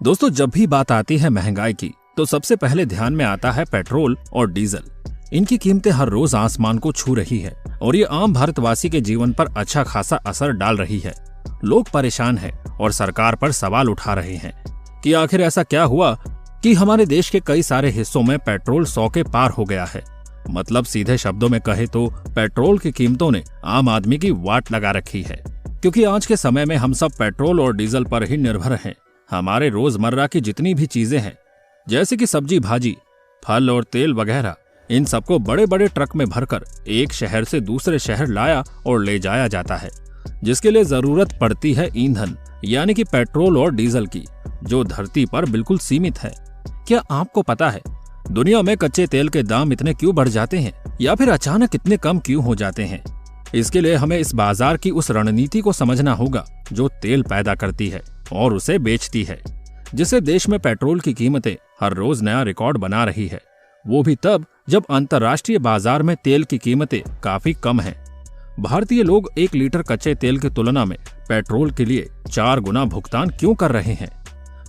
दोस्तों, जब भी बात आती है महंगाई की तो सबसे पहले ध्यान में आता है पेट्रोल और डीजल। इनकी कीमतें हर रोज आसमान को छू रही है और ये आम भारतवासी के जीवन पर अच्छा खासा असर डाल रही है। लोग परेशान हैं और सरकार पर सवाल उठा रहे हैं कि आखिर ऐसा क्या हुआ कि हमारे देश के कई सारे हिस्सों में पेट्रोल 100 के पार हो गया है। मतलब सीधे शब्दों में कहे तो पेट्रोल की कीमतों ने आम आदमी की वाट लगा रखी है, क्योंकि आज के समय में हम सब पेट्रोल और डीजल पर ही निर्भर हैं। हमारे रोजमर्रा की जितनी भी चीजें हैं, जैसे कि सब्जी भाजी, फल और तेल वगैरह, इन सबको बड़े बड़े ट्रक में भरकर एक शहर से दूसरे शहर लाया और ले जाया जाता है, जिसके लिए जरूरत पड़ती है ईंधन यानी कि पेट्रोल और डीजल की, जो धरती पर बिल्कुल सीमित है। क्या आपको पता है दुनिया में कच्चे तेल के दाम इतने क्यों बढ़ जाते हैं या फिर अचानक इतने कम क्यों हो जाते हैं? इसके लिए हमें इस बाजार की उस रणनीति को समझना होगा जो तेल पैदा करती है और उसे बेचती है, जिससे देश में पेट्रोल की कीमतें हर रोज नया रिकॉर्ड बना रही है। वो भी तब जब अंतर्राष्ट्रीय बाजार में तेल की कीमतें काफी कम हैं। भारतीय लोग 1 लीटर कच्चे तेल की तुलना में पेट्रोल के लिए 4 गुना भुगतान क्यों कर रहे हैं?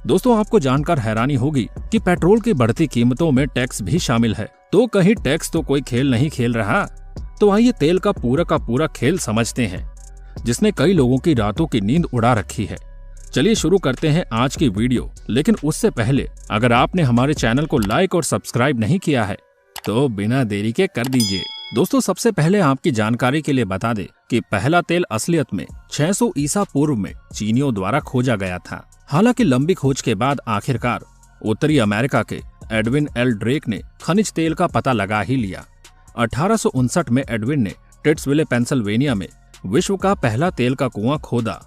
दोस्तों, आपको जानकर हैरानी होगी कि पेट्रोल की बढ़ती कीमतों में टैक्स भी शामिल है। तो कहीं टैक्स तो कोई खेल नहीं खेल रहा? तो आइए तेल का पूरा खेल समझते हैं, जिसने कई लोगों की रातों की नींद उड़ा रखी है। चलिए शुरू करते हैं आज की वीडियो, लेकिन उससे पहले अगर आपने हमारे चैनल को लाइक और सब्सक्राइब नहीं किया है तो बिना देरी के कर दीजिए। दोस्तों, सबसे पहले आपकी जानकारी के लिए बता दें कि पहला तेल असलियत में 600 ईसा पूर्व में चीनियों द्वारा खोजा गया था। हालांकि लंबी खोज के बाद आखिरकार उत्तरी अमेरिका के एडविन एल ड्रेक ने खनिज तेल का पता लगा ही लिया। 1859 में एडविन ने टिट्सविले पेंसिल्वेनिया में विश्व का पहला तेल का कुआं खोदा।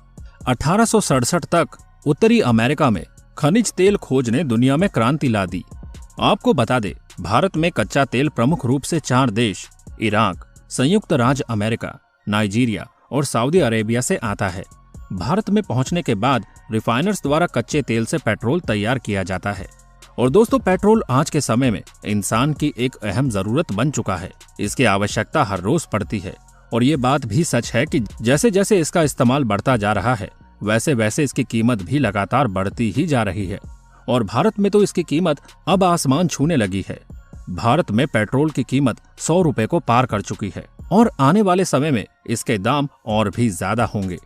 1867 तक उत्तरी अमेरिका में खनिज तेल खोज ने दुनिया में क्रांति ला दी। आपको बता दे, भारत में कच्चा तेल प्रमुख रूप से 4 देश इराक, संयुक्त राज्य अमेरिका, नाइजीरिया और सऊदी अरेबिया से आता है। भारत में पहुंचने के बाद रिफाइनर्स द्वारा कच्चे तेल से पेट्रोल तैयार किया जाता है। और दोस्तों, पेट्रोल आज के समय में इंसान की एक अहम जरूरत बन चुका है। इसकी आवश्यकता हर रोज पड़ती है और ये बात भी सच है कि जैसे जैसे इसका इस्तेमाल बढ़ता जा रहा है, वैसे वैसे इसकी कीमत भी लगातार बढ़ती ही जा रही है। और भारत में तो इसकी कीमत अब आसमान छूने लगी है। भारत में पेट्रोल की कीमत 100 रुपए को पार कर चुकी है और आने वाले समय में इसके दाम और भी ज्यादा होंगे।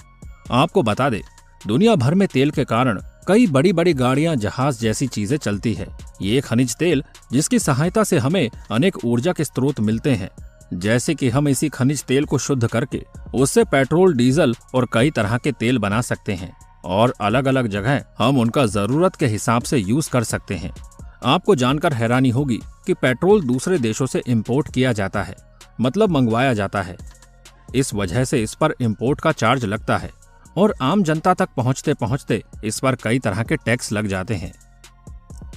आपको बता दे, दुनिया भर में तेल के कारण कई बड़ी बड़ी गाड़ियां, जहाज जैसी चीजें चलती है। ये खनिज तेल जिसकी सहायता से हमें अनेक ऊर्जा के स्रोत मिलते हैं, जैसे कि हम इसी खनिज तेल को शुद्ध करके उससे पेट्रोल, डीजल और कई तरह के तेल बना सकते हैं और अलग अलग जगह हम उनका जरूरत के हिसाब से यूज कर सकते हैं। आपको जानकर हैरानी होगी कि पेट्रोल दूसरे देशों से इंपोर्ट किया जाता है, मतलब मंगवाया जाता है। इस वजह से इस पर इंपोर्ट का चार्ज लगता है और आम जनता तक पहुंचते पहुंचते इस पर कई तरह के टैक्स लग जाते हैं,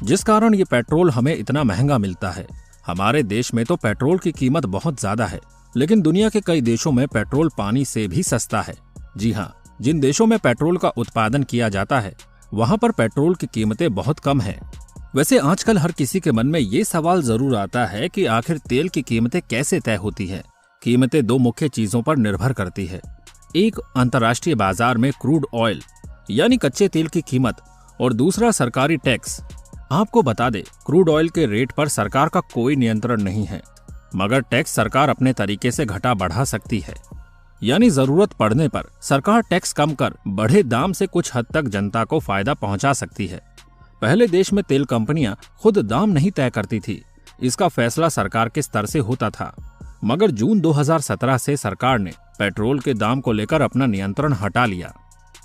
जिस कारण ये पेट्रोल हमें इतना महंगा मिलता है। हमारे देश में तो पेट्रोल की कीमत बहुत ज्यादा है, लेकिन दुनिया के कई देशों में पेट्रोल पानी से भी सस्ता है। जी हाँ, जिन देशों में पेट्रोल का उत्पादन किया जाता है वहां पर पेट्रोल की कीमतें बहुत कम हैं। वैसे आजकल हर किसी के मन में ये सवाल जरूर आता है कि आखिर तेल की कीमतें कैसे तय होती है। कीमतें 2 मुख्य चीजों पर निर्भर करती है। एक अंतर्राष्ट्रीय बाजार में क्रूड ऑयल यानी कच्चे तेल की कीमत और दूसरा सरकारी टैक्स। आपको बता दे, क्रूड ऑयल के रेट पर सरकार का कोई नियंत्रण नहीं है, मगर टैक्स सरकार अपने तरीके से घटा बढ़ा सकती है। यानी जरूरत पड़ने पर सरकार टैक्स कम कर बढ़े दाम से कुछ हद तक जनता को फायदा पहुंचा सकती है। पहले देश में तेल कंपनियां खुद दाम नहीं तय करती थी, इसका फैसला सरकार के स्तर से होता था। मगर जून 2017 से सरकार ने पेट्रोल के दाम को लेकर अपना नियंत्रण हटा लिया।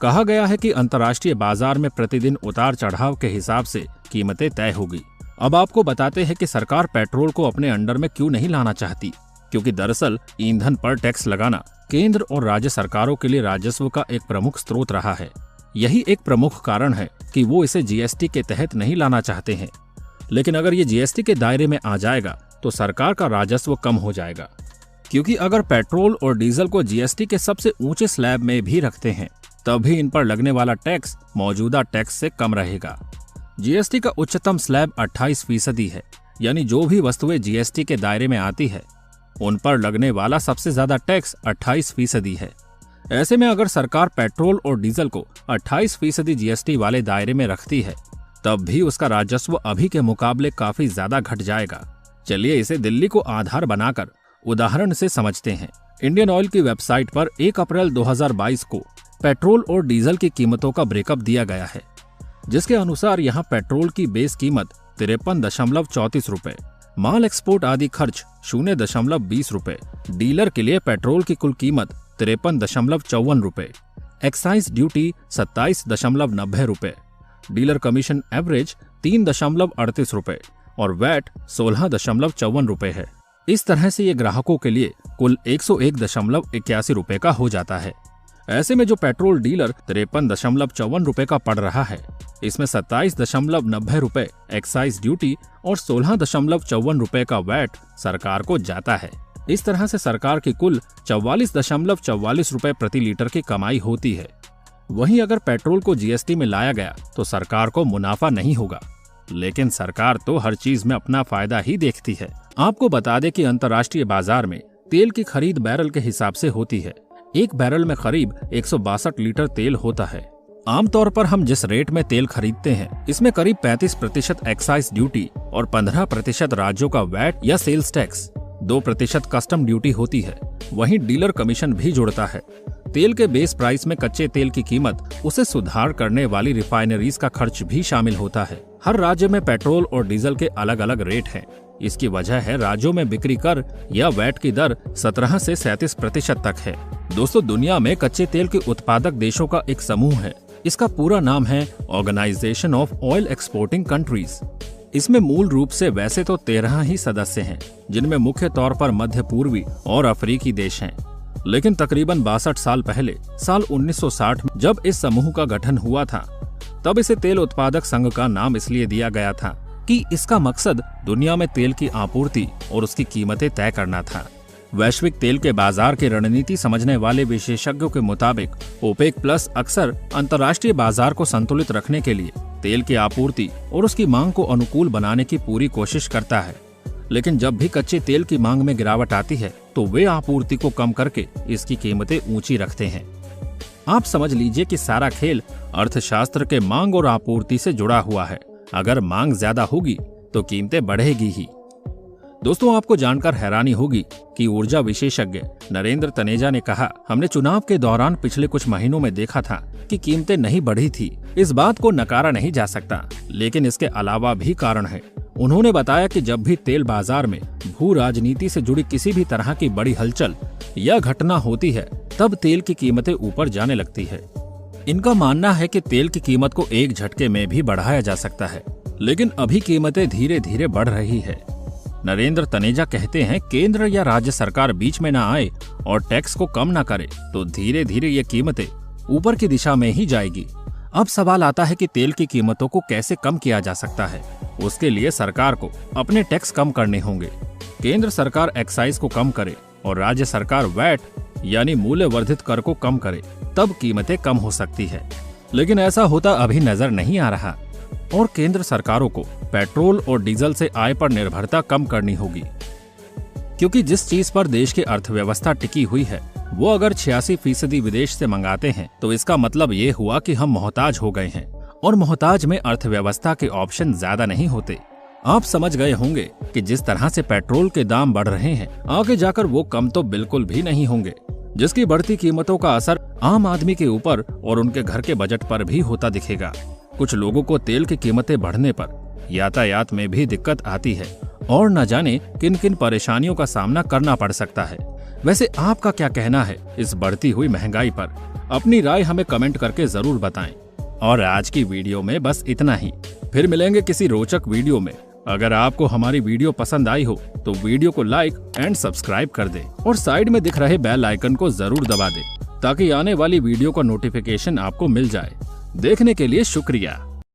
कहा गया है कि अंतर्राष्ट्रीय बाजार में प्रतिदिन उतार चढ़ाव के हिसाब से कीमतें तय होगी। अब आपको बताते हैं कि सरकार पेट्रोल को अपने अंडर में क्यों नहीं लाना चाहती, क्योंकि दरअसल ईंधन पर टैक्स लगाना केंद्र और राज्य सरकारों के लिए राजस्व का एक प्रमुख स्रोत रहा है। यही एक प्रमुख कारण है कि वो इसे जीएसटी के तहत नहीं लाना चाहते हैं। लेकिन अगर ये जीएसटी के दायरे में आ जाएगा तो सरकार का राजस्व कम हो जाएगा, क्योंकि अगर पेट्रोल और डीजल को जीएसटी के सबसे ऊंचे स्लैब में भी रखते हैं तब भी इन पर लगने वाला टैक्स मौजूदा टैक्स से कम रहेगा। जीएसटी का उच्चतम स्लैब 28% है, यानी जो भी वस्तुएं जीएसटी के दायरे में आती है उन पर लगने वाला सबसे ज्यादा टैक्स 28% है। ऐसे में अगर सरकार पेट्रोल और डीजल को 28% जीएसटी वाले दायरे में रखती है, तब भी उसका राजस्व अभी के मुकाबले काफी ज्यादा घट जाएगा। चलिए इसे दिल्ली को आधार बनाकर उदाहरण से समझते हैं। इंडियन ऑयल की वेबसाइट पर 1 अप्रैल 2022 को पेट्रोल और डीजल की कीमतों का ब्रेकअप दिया गया है, जिसके अनुसार यहाँ पेट्रोल की बेस कीमत 53.34 रुपए, माल एक्सपोर्ट आदि खर्च 0.20 रुपए, डीलर के लिए पेट्रोल की कुल कीमत 53.54 रुपए, एक्साइज ड्यूटी 27.90 रुपए, डीलर कमीशन एवरेज 3.38 रुपए और वैट 16.54 रुपए है। इस तरह से ये ग्राहकों के लिए कुल 101.81 रुपए का हो जाता है। ऐसे में जो पेट्रोल डीलर 53.54 रुपए का पड़ रहा है, इसमें 27.90 रुपए एक्साइज ड्यूटी और 16.54 रुपए का वैट सरकार को जाता है। इस तरह से सरकार की कुल 44.44 रुपए प्रति लीटर की कमाई होती है। वहीं अगर पेट्रोल को जीएसटी में लाया गया तो सरकार को मुनाफा नहीं होगा, लेकिन सरकार तो हर चीज में अपना फायदा ही देखती है। आपको बता दें कि अंतर्राष्ट्रीय बाजार में तेल की खरीद बैरल के हिसाब से होती है। एक बैरल में करीब 162 लीटर तेल होता है। आमतौर पर हम जिस रेट में तेल खरीदते हैं, इसमें करीब 35% एक्साइज ड्यूटी और 15% राज्यों का वैट या सेल्स टैक्स, 2% कस्टम ड्यूटी होती है। वहीं डीलर कमीशन भी जुड़ता है। तेल के बेस प्राइस में कच्चे तेल की कीमत, उसे सुधार करने वाली रिफाइनरीज का खर्च भी शामिल होता है। हर राज्य में पेट्रोल और डीजल के अलग अलग रेट हैं। इसकी वजह है राज्यों में बिक्री कर या वैट की दर 17 से 37% तक है। दोस्तों, दुनिया में कच्चे तेल के उत्पादक देशों का एक समूह है। इसका पूरा नाम है organization of oil exporting countries. इसमें मूल रूप से वैसे तो 13 ही सदस्य हैं, जिनमें मुख्य तौर पर मध्य पूर्वी और अफ्रीकी देश हैं। लेकिन तकरीबन 62 साल पहले, साल 1960 में जब इस समूह का गठन हुआ था, तब इसे तेल उत्पादक संघ का नाम इसलिए दिया गया था कि इसका मकसद दुनिया में तेल की आपूर्ति और उसकी कीमतें तय करना था। वैश्विक तेल के बाजार की रणनीति समझने वाले विशेषज्ञों के मुताबिक ओपेक प्लस अक्सर अंतर्राष्ट्रीय बाजार को संतुलित रखने के लिए तेल की आपूर्ति और उसकी मांग को अनुकूल बनाने की पूरी कोशिश करता है। लेकिन जब भी कच्चे तेल की मांग में गिरावट आती है, तो वे आपूर्ति को कम करके इसकी कीमतें ऊंची रखते हैं। आप समझ लीजिए कि सारा खेल अर्थशास्त्र के मांग और आपूर्ति से जुड़ा हुआ है। अगर मांग ज्यादा होगी तो कीमतें बढ़ेगी ही। दोस्तों, आपको जानकर हैरानी होगी कि ऊर्जा विशेषज्ञ नरेंद्र तनेजा ने कहा, हमने चुनाव के दौरान पिछले कुछ महीनों में देखा था कि कीमतें नहीं बढ़ी थी। इस बात को नकारा नहीं जा सकता, लेकिन इसके अलावा भी कारण है। उन्होंने बताया कि जब भी तेल बाजार में भू राजनीति से जुड़ी किसी भी तरह की बड़ी हलचल या घटना होती है, तब तेल की कीमतें ऊपर जाने लगती है। इनका मानना है कि तेल की कीमत को एक झटके में भी बढ़ाया जा सकता है, लेकिन अभी कीमतें धीरे धीरे बढ़ रही है। नरेंद्र तनेजा कहते हैं, केंद्र या राज्य सरकार बीच में न आए और टैक्स को कम न करे तो धीरे धीरे ये कीमतें ऊपर की दिशा में ही जाएगी। अब सवाल आता है कि तेल की कीमतों को कैसे कम किया जा सकता है। उसके लिए सरकार को अपने टैक्स कम करने होंगे। केंद्र सरकार एक्साइज को कम करे और राज्य सरकार वैट यानी मूल्य वर्धित कर को कम करे, तब कीमतें कम हो सकती है। लेकिन ऐसा होता अभी नजर नहीं आ रहा और केंद्र सरकारों को पेट्रोल और डीजल से आय पर निर्भरता कम करनी होगी, क्योंकि जिस चीज पर देश की अर्थव्यवस्था टिकी हुई है, वो अगर 86% विदेश से मंगाते हैं, तो इसका मतलब ये हुआ कि हम मोहताज हो गए हैं और मोहताज में अर्थव्यवस्था के ऑप्शन ज्यादा नहीं होते। आप समझ गए होंगे कि जिस तरह से पेट्रोल के दाम बढ़ रहे हैं, आगे जाकर वो कम तो बिल्कुल भी नहीं होंगे, जिसकी बढ़ती कीमतों का असर आम आदमी के ऊपर और उनके घर के बजट पर भी होता दिखेगा। कुछ लोगों को तेल की कीमतें बढ़ने पर यातायात में भी दिक्कत आती है और न जाने किन किन परेशानियों का सामना करना पड़ सकता है। वैसे आपका क्या कहना है इस बढ़ती हुई महंगाई पर? अपनी राय हमें कमेंट करके जरूर बताएं। और आज की वीडियो में बस इतना ही। फिर मिलेंगे किसी रोचक वीडियो में। अगर आपको हमारी वीडियो पसंद आई हो तो वीडियो को लाइक एंड सब्सक्राइब कर दें और साइड में दिख रहे बेल आइकन को जरूर दबा दें, ताकि आने वाली वीडियो का नोटिफिकेशन आपको मिल जाए। देखने के लिए शुक्रिया।